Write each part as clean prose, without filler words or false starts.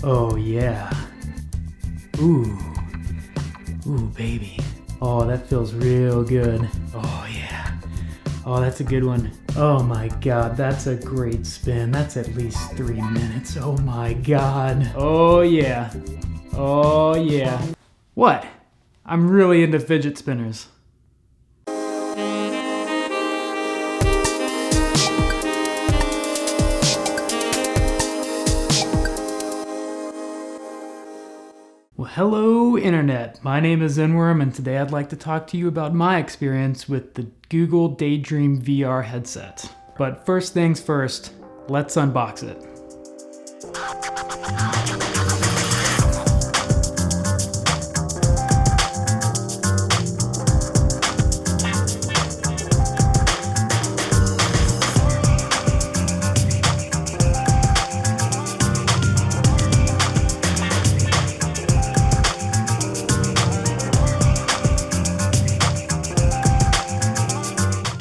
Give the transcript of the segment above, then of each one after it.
Oh yeah. Ooh. Ooh, baby. Oh, that feels real good. Oh yeah. Oh, that's a good one. Oh my god, that's a great spin. That's at least 3 minutes. Oh my god. Oh yeah. Oh yeah. What? I'm really into fidget spinners. Well, hello internet. My name is Zenworm, and today I'd like to talk to you about my experience with the Google Daydream VR headset. But first things first, let's unbox it.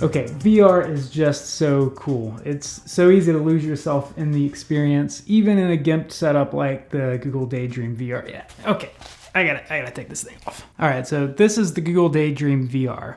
Okay, VR is just so cool. It's so easy to lose yourself in the experience, even in a GIMP setup like the Google Daydream VR. Yeah, okay, I gotta take this thing off. All right, so this is the Google Daydream VR.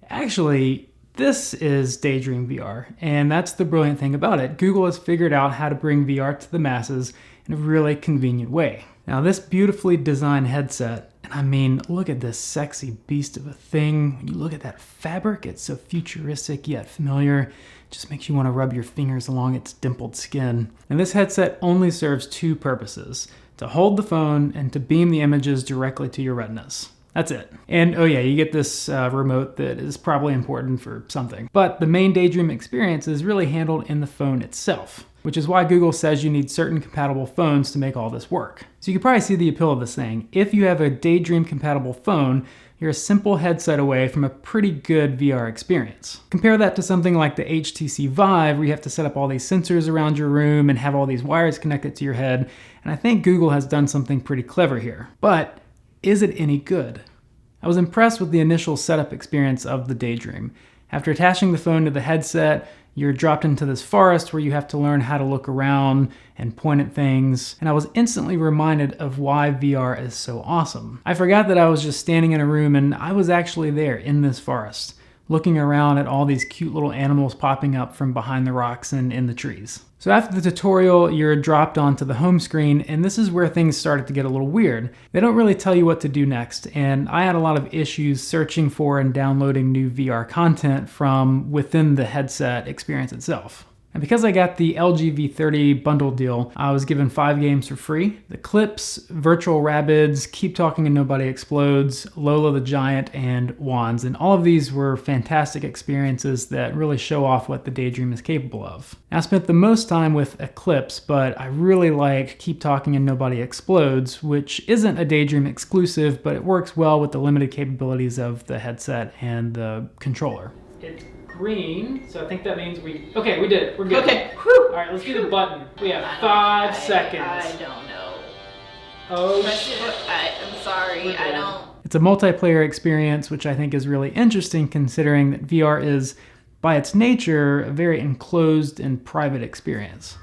Actually, this is Daydream VR, and that's the brilliant thing about it. Google has figured out how to bring VR to the masses in a really convenient way. Now, this beautifully designed headset, and I mean, look at this sexy beast of a thing. When you look at that fabric, it's so futuristic yet familiar. It just makes you want to rub your fingers along its dimpled skin. And this headset only serves two purposes: to hold the phone and to beam the images directly to your retinas. That's it. And oh yeah, you get this remote that is probably important for something. But the main Daydream experience is really handled in the phone itself, which is why Google says you need certain compatible phones to make all this work. So you can probably see the appeal of this thing. If you have a Daydream compatible phone, you're a simple headset away from a pretty good VR experience. Compare that to something like the HTC Vive, where you have to set up all these sensors around your room and have all these wires connected to your head. And I think Google has done something pretty clever here. But is it any good? I was impressed with the initial setup experience of the Daydream. After attaching the phone to the headset, you're dropped into this forest where you have to learn how to look around and point at things, and I was instantly reminded of why VR is so awesome. I forgot that I was just standing in a room, and I was actually there in this forest, looking around at all these cute little animals popping up from behind the rocks and in the trees. So after the tutorial, you're dropped onto the home screen, and this is where things started to get a little weird. They don't really tell you what to do next, and I had a lot of issues searching for and downloading new VR content from within the headset experience itself. And because I got the LG V30 bundle deal, I was given 5 games for free: The Clips, Virtual Rabbids, Keep Talking and Nobody Explodes, Lola the Giant, and Wands. And all of these were fantastic experiences that really show off what the Daydream is capable of. I spent the most time with Eclipse, but I really like Keep Talking and Nobody Explodes, which isn't a Daydream exclusive, but it works well with the limited capabilities of the headset and the controller. It's green, so I think that means we did it. We're good. Okay. Whew. All right, let's do the button. We have 5 seconds. I don't know. Oh shit. I'm sorry. I don't. It's a multiplayer experience, which I think is really interesting considering that VR is, by its nature, a very enclosed and private experience.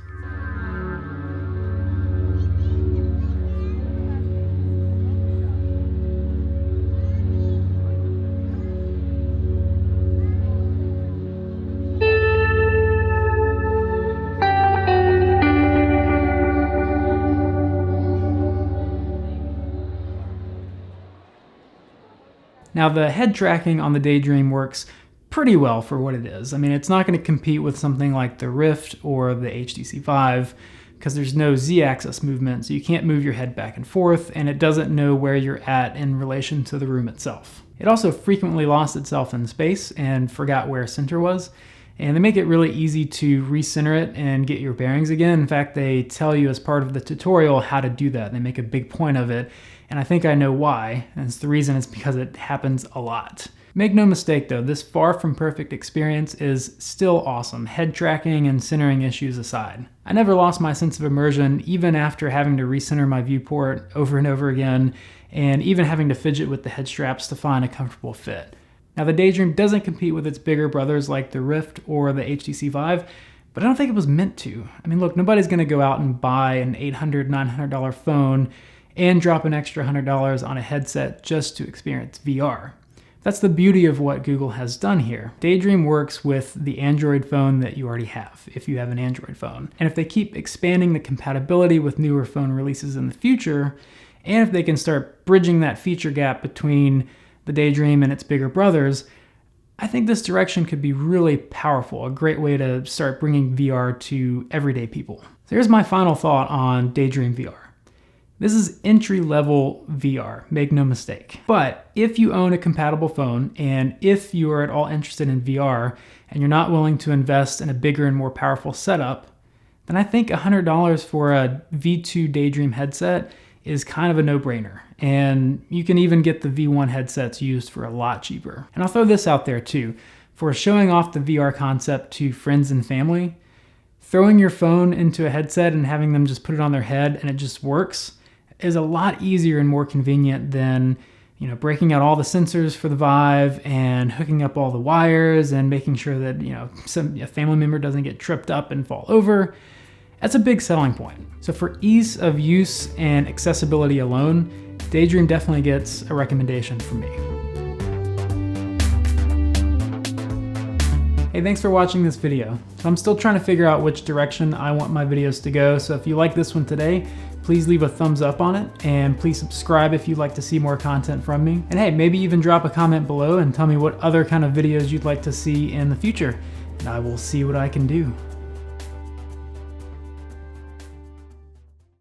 Now, the head tracking on the Daydream works pretty well for what it is. I mean, it's not going to compete with something like the Rift or the HTC Vive because there's no Z-axis movement, so you can't move your head back and forth, and it doesn't know where you're at in relation to the room itself. It also frequently lost itself in space and forgot where center was, and they make it really easy to recenter it and get your bearings again. In fact, they tell you as part of the tutorial how to do that. They make a big point of it, and I think I know why, and the reason is because it happens a lot. Make no mistake though, this far from perfect experience is still awesome, head tracking and centering issues aside. I never lost my sense of immersion, even after having to recenter my viewport over and over again, and even having to fidget with the head straps to find a comfortable fit. Now, the Daydream doesn't compete with its bigger brothers like the Rift or the HTC Vive, But I don't think it was meant to. I mean, look, nobody's gonna go out and buy an $800, $900 phone and drop an extra $100 on a headset just to experience VR. That's the beauty of what Google has done here. Daydream works with the Android phone that you already have, if you have an Android phone. And if they keep expanding the compatibility with newer phone releases in the future, and if they can start bridging that feature gap between the Daydream and its bigger brothers, I think this direction could be really powerful, a great way to start bringing VR to everyday people. So here's my final thought on Daydream VR. This is entry-level VR, make no mistake. But if you own a compatible phone, and if you are at all interested in VR, and you're not willing to invest in a bigger and more powerful setup, then I think $100 for a V2 Daydream headset is kind of a no-brainer. And you can even get the V1 headsets used for a lot cheaper. And I'll throw this out there too. For showing off the VR concept to friends and family, throwing your phone into a headset and having them just put it on their head and it just works is a lot easier and more convenient than, breaking out all the sensors for the Vive and hooking up all the wires and making sure that, a family member doesn't get tripped up and fall over. That's a big selling point. So for ease of use and accessibility alone, Daydream definitely gets a recommendation from me. Hey, thanks for watching this video. I'm still trying to figure out which direction I want my videos to go, so if you like this one today, please leave a thumbs up on it, and please subscribe if you'd like to see more content from me. And hey, maybe even drop a comment below and tell me what other kind of videos you'd like to see in the future, and I will see what I can do.